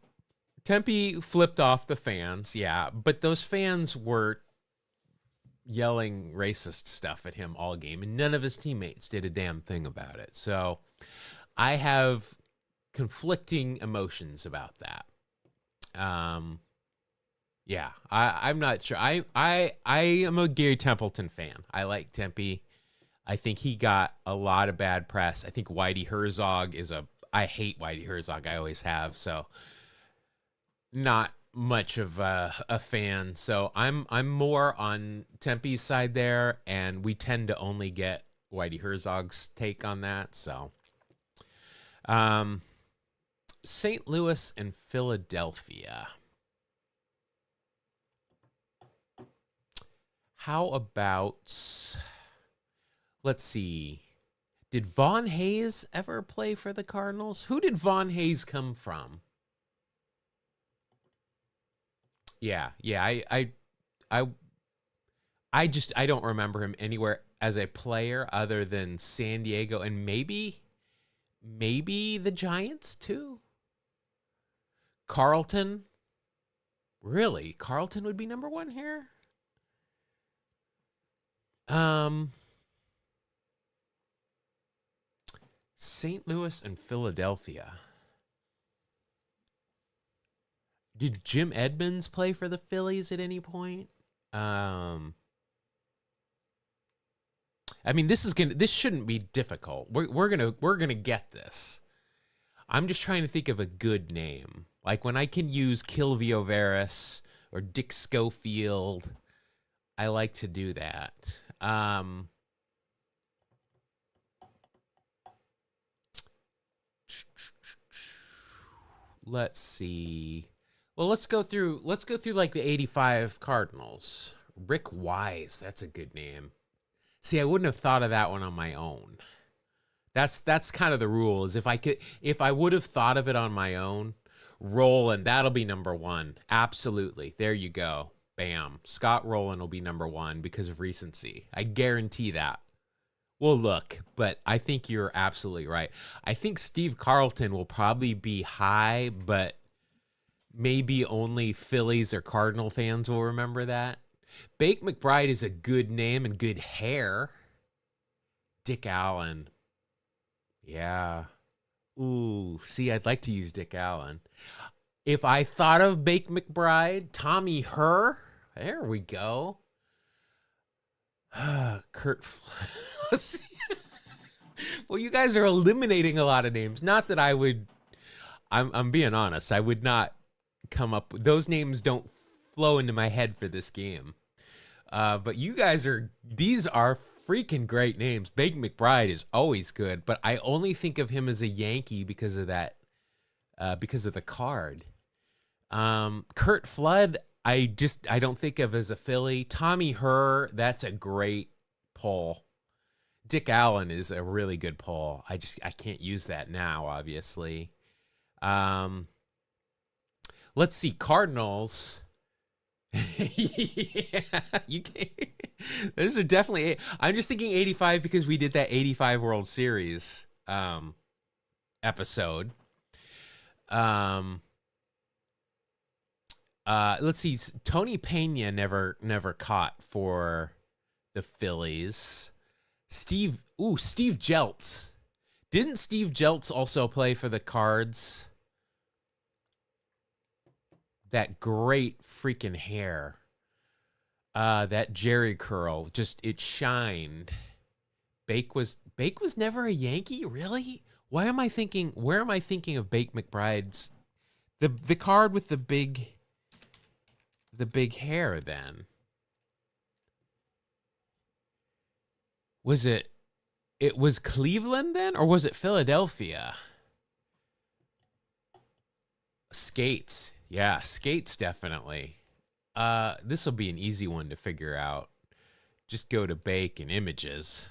Tempe flipped off the fans, yeah, but those fans were yelling racist stuff at him all game, and none of his teammates did a damn thing about it. So I have conflicting emotions about that. Yeah, I'm not sure. I am a Gary Templeton fan. I like Tempe. I think he got a lot of bad press. I think Whitey Herzog I hate Whitey Herzog. I always have. So not much of a fan. So I'm more on Tempe's side there, and we tend to only get Whitey Herzog's take on that. So St. Louis and Philadelphia. How about, let's see, did Vaughn Hayes ever play for the Cardinals? Who did Vaughn Hayes come from? Yeah, I don't remember him anywhere as a player other than San Diego and maybe the Giants too. Carlton. Really? Carlton would be number one here? St. Louis and Philadelphia. Did Jim Edmonds play for the Phillies at any point? I mean, this shouldn't be difficult. We're gonna get this. I'm just trying to think of a good name. Like when I can use Kilvio Veras or Dick Schofield, I like to do that. Let's see. Well, let's go through like the 85 Cardinals. Rick Wise, that's a good name. See, I wouldn't have thought of that one on my own. That's kind of the rule, is if I would have thought of it on my own, Rolen, that'll be number one. Absolutely. There you go. Bam. Scott Rolen will be number one because of recency. I guarantee that. Well, look, but I think you're absolutely right. I think Steve Carlton will probably be high, but maybe only Phillies or Cardinal fans will remember that. Bake McBride is a good name and good hair. Dick Allen. Yeah. Ooh, see, I'd like to use Dick Allen. If I thought of Bake McBride, Tommy Herr, there we go. Kurt. Well, you guys are eliminating a lot of names. Not that I would. I'm being honest. I would not come up with those names. Don't flow into my head for this game. But you guys these are freaking great names. Bake McBride is always good, but I only think of him as a Yankee because of that, because of the card. Curt Flood, I don't think of as a Philly. Tommy Herr, that's a great pull. Dick Allen is a really good pull. I can't use that now, obviously. Let's see, Cardinals. Yeah, you can. Those are definitely. I'm just thinking 85 because we did that 85 World Series episode. Let's see. Tony Pena never caught for the Phillies. Steve Jeltz. Didn't Steve Jeltz also play for the Cards? That great freaking hair. That Jerry curl, just it shined. Bake was never a Yankee, really? Where am I thinking of Bake McBride's the card with the big hair then? Was it was Cleveland then, or was it Philadelphia? Skates. Yeah, skates definitely. This will be an easy one to figure out. Just go to Bake and Images.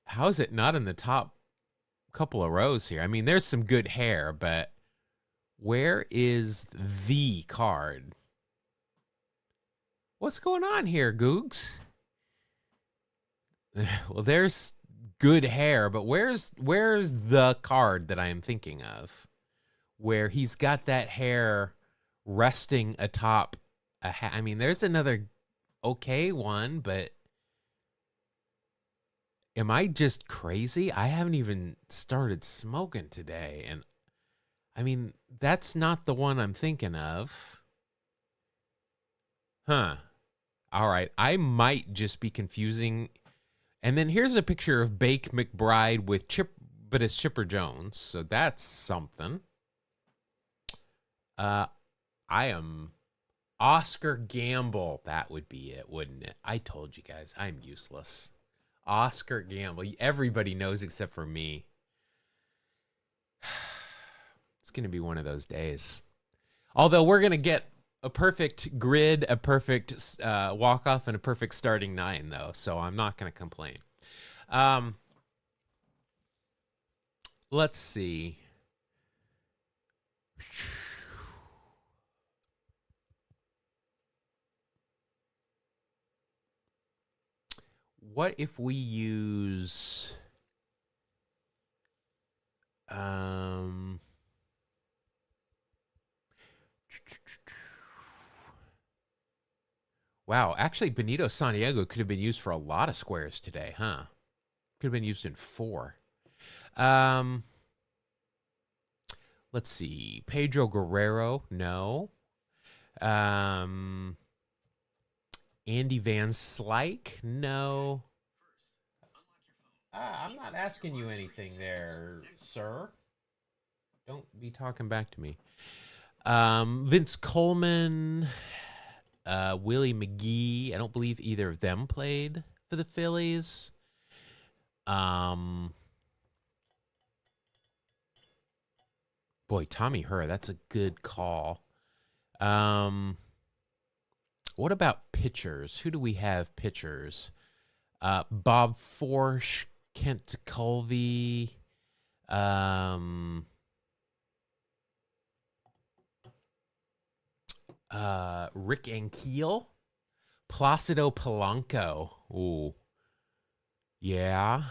How is it not in the top couple of rows here? I mean, there's some good hair, but where is the card? What's going on here, Googs? Well, there's good hair, but where's the card that I am thinking of? Where he's got that hair resting atop a hat. I mean, there's another okay one, but am I just crazy? I haven't even started smoking today, and I mean, that's not the one I'm thinking of. Huh. All right, I might just be confusing. And then here's a picture of Bake McBride with but it's Chipper Jones, so that's something. I am Oscar Gamble. That would be it, wouldn't it? I told you guys, I'm useless. Oscar Gamble. Everybody knows except for me. It's going to be one of those days. Although we're going to get a perfect grid, a perfect walk-off, and a perfect starting 9, though. So I'm not going to complain. Let's see. What if we use... Wow, actually, Benito Santiago could have been used for a lot of squares today, huh? Could have been used in 4. Let's see. Pedro Guerrero, no. Andy Van Slyke, no. I'm not asking you anything there, sir. Don't be talking back to me. Vince Coleman, Willie McGee. I don't believe either of them played for the Phillies. Boy, Tommy Herr, that's a good call. What about pitchers? Who do we have pitchers? Bob Forsch, Kent Colvey, Rick Ankiel, Placido Polanco. Ooh, yeah.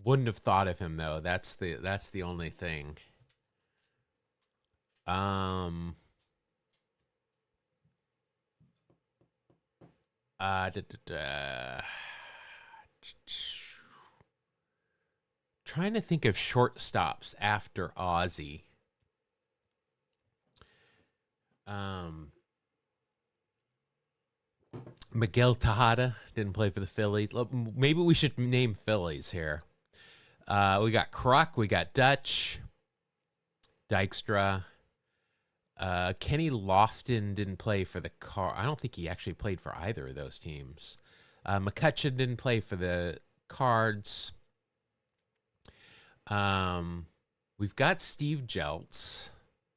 Wouldn't have thought of him though. That's the only thing. Trying to think of shortstops after Ozzie. Miguel Tejada didn't play for the Phillies. Maybe we should name Phillies here. We got Kruk, we got Dutch, Dykstra. Kenny Lofton didn't play for the Car. I don't think he actually played for either of those teams. McCutcheon didn't play for the Cards. We've got Steve Jeltz,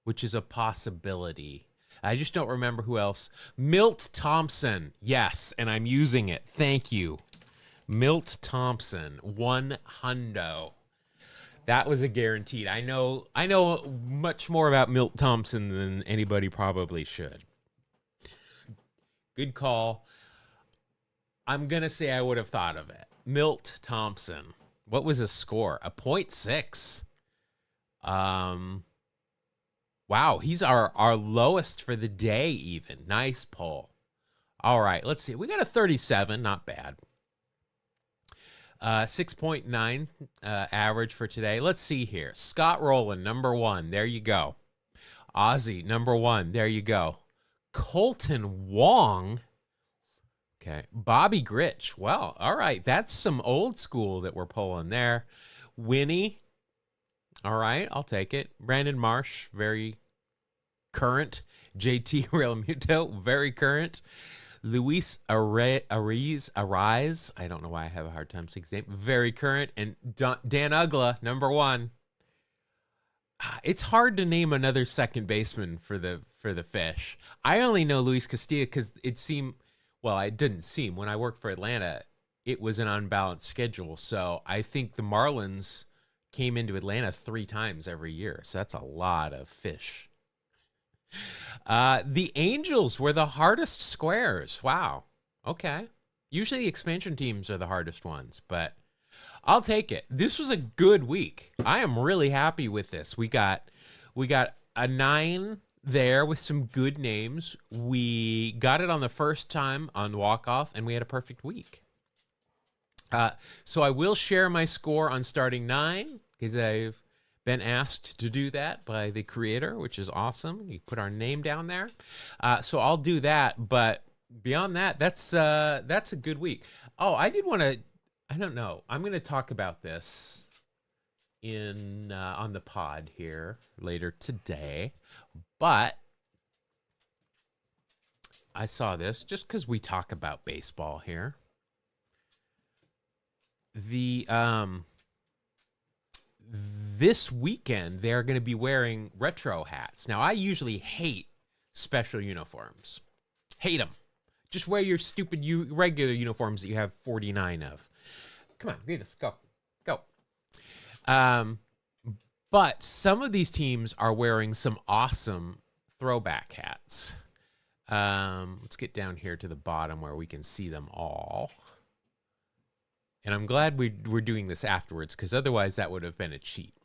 which is a possibility. I just don't remember who else. Milt Thompson. Yes, and I'm using it. Thank you. Milt Thompson. 100. That was a guaranteed. I know much more about Milt Thompson than anybody probably should. Good call. I'm going to say I would have thought of it. Milt Thompson. What was his score? A 0.6. Wow, he's our lowest for the day even. Nice pull. All right, let's see. We got a 37, not bad. 6.9 average for today. Let's see here. Scott Rowland, number 1. There you go. Ozzie, number 1. There you go. Colton Wong. Okay. Bobby Grich. Well, all right. That's some old school that we're pulling there. Winnie. All right. I'll take it. Brandon Marsh. Very current. JT Realmuto. Very current. Luis Ariz. I don't know why I have a hard time saying his name. Very current. And Dan Ugla, number 1. It's hard to name another second baseman for the Fish. I only know Luis Castillo because it seemed, well, it didn't seem when I worked for Atlanta, it was an unbalanced schedule. So I think the Marlins came into Atlanta 3 times every year. So that's a lot of Fish. The Angels were the hardest squares. Wow. Okay. Usually the expansion teams are the hardest ones, but I'll take it. This was a good week. I am really happy with this. We got a 9 there with some good names. We got it on the first time on walk-off, and we had a perfect week. So I will share my score on starting 9 because I've been asked to do that by the creator, which is awesome. You put our name down there. So I'll do that. But beyond that, that's a good week. Oh, I did want to, I don't know. I'm going to talk about this in on the pod here later today. But I saw this just because we talk about baseball here. This weekend they're going to be wearing retro hats. Now I usually hate special uniforms. Hate them. Just wear your stupid regular uniforms that you have 49 of. Come on, Beavis, go. But some of these teams are wearing some awesome throwback hats. Let's get down here to the bottom where we can see them all. And I'm glad we're doing this afterwards because otherwise that would have been a cheat.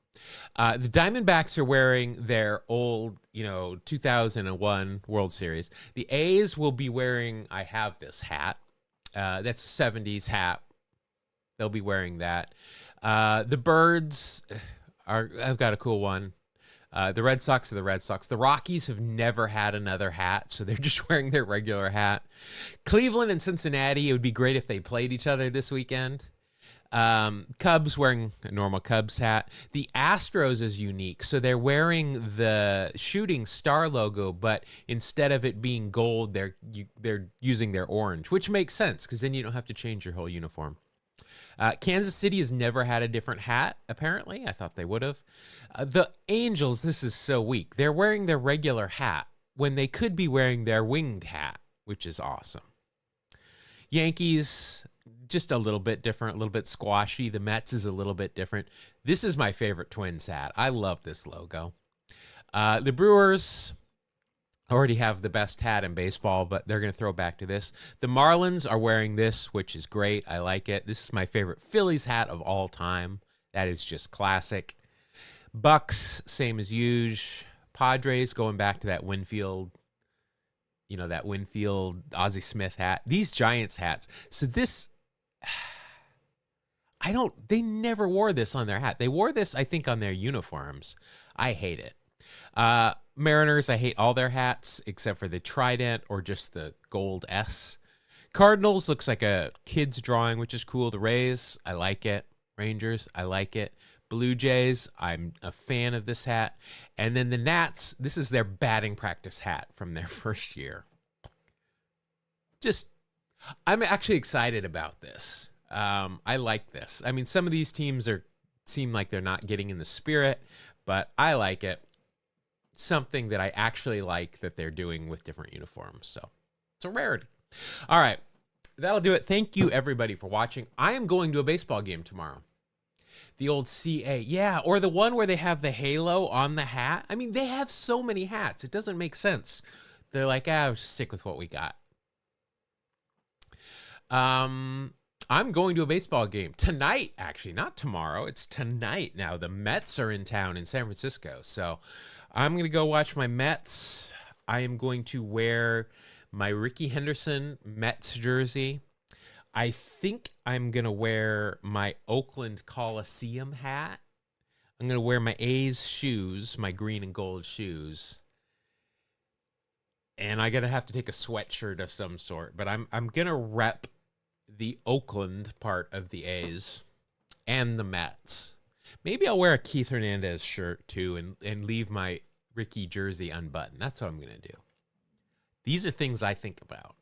The Diamondbacks are wearing their old, 2001 World Series. The A's will be wearing, I have this hat. That's a 70s hat. They'll be wearing that. The Birds I've got a cool one. The Red Sox are the Red Sox. The Rockies have never had another hat, so they're just wearing their regular hat. Cleveland and Cincinnati, it would be great if they played each other this weekend. Cubs wearing a normal Cubs hat. The Astros is unique. So they're wearing the shooting star logo, but instead of it being gold, they're using their orange, which makes sense because then you don't have to change your whole uniform. Kansas City has never had a different hat, apparently. I thought they would have. The Angels, this is so weak. They're wearing their regular hat when they could be wearing their winged hat, which is awesome. Yankees, just a little bit different, a little bit squashy. The Mets is a little bit different. This is my favorite Twins hat. I love this logo. The Brewers already have the best hat in baseball, but they're going to throw back to this. The Marlins are wearing this, which is great. I like it. This is my favorite Phillies hat of all time. That is just classic. Bucks, same as usual. Padres, going back to that Winfield, that Winfield Ozzie Smith hat. These Giants hats. So this, they never wore this on their hat. They wore this, I think, on their uniforms. I hate it. Mariners, I hate all their hats except for the trident or just the gold S. Cardinals looks like a kid's drawing, which is cool. The Rays, I like it. Rangers, I like it. Blue Jays, I'm a fan of this hat. And then the Nats, this is their batting practice hat from their first year. I'm actually excited about this. I like this. I mean, some of these teams seem like they're not getting in the spirit, but I like it. Something that I actually like that they're doing with different uniforms. So it's a rarity. All right. That'll do it. Thank you, everybody, for watching. I am going to a baseball game tomorrow. The old CA. Yeah, or the one where they have the halo on the hat. I mean, they have so many hats. It doesn't make sense. They're like, I'll just stick with what we got. I'm going to a baseball game tonight, actually, not tomorrow. It's tonight now. The Mets are in town in San Francisco. So I'm going to go watch my Mets. I am going to wear my Ricky Henderson Mets jersey. I think I'm going to wear my Oakland Coliseum hat. I'm going to wear my A's shoes, my green and gold shoes. And I'm going to have to take a sweatshirt of some sort. But I'm going to rep the Oakland part of the A's and the Mets. Maybe I'll wear a Keith Hernandez shirt too and leave my Ricky jersey unbuttoned. That's what I'm going to do. These are things I think about.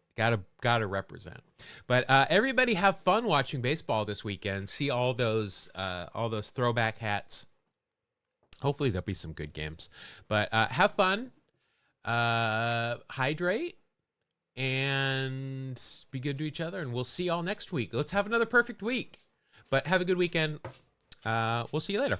Gotta represent. But everybody have fun watching baseball this weekend. See all those throwback hats. Hopefully there'll be some good games. But have fun, hydrate, and be good to each other. And we'll see y'all next week. Let's have another perfect week. But have a good weekend. We'll see you later.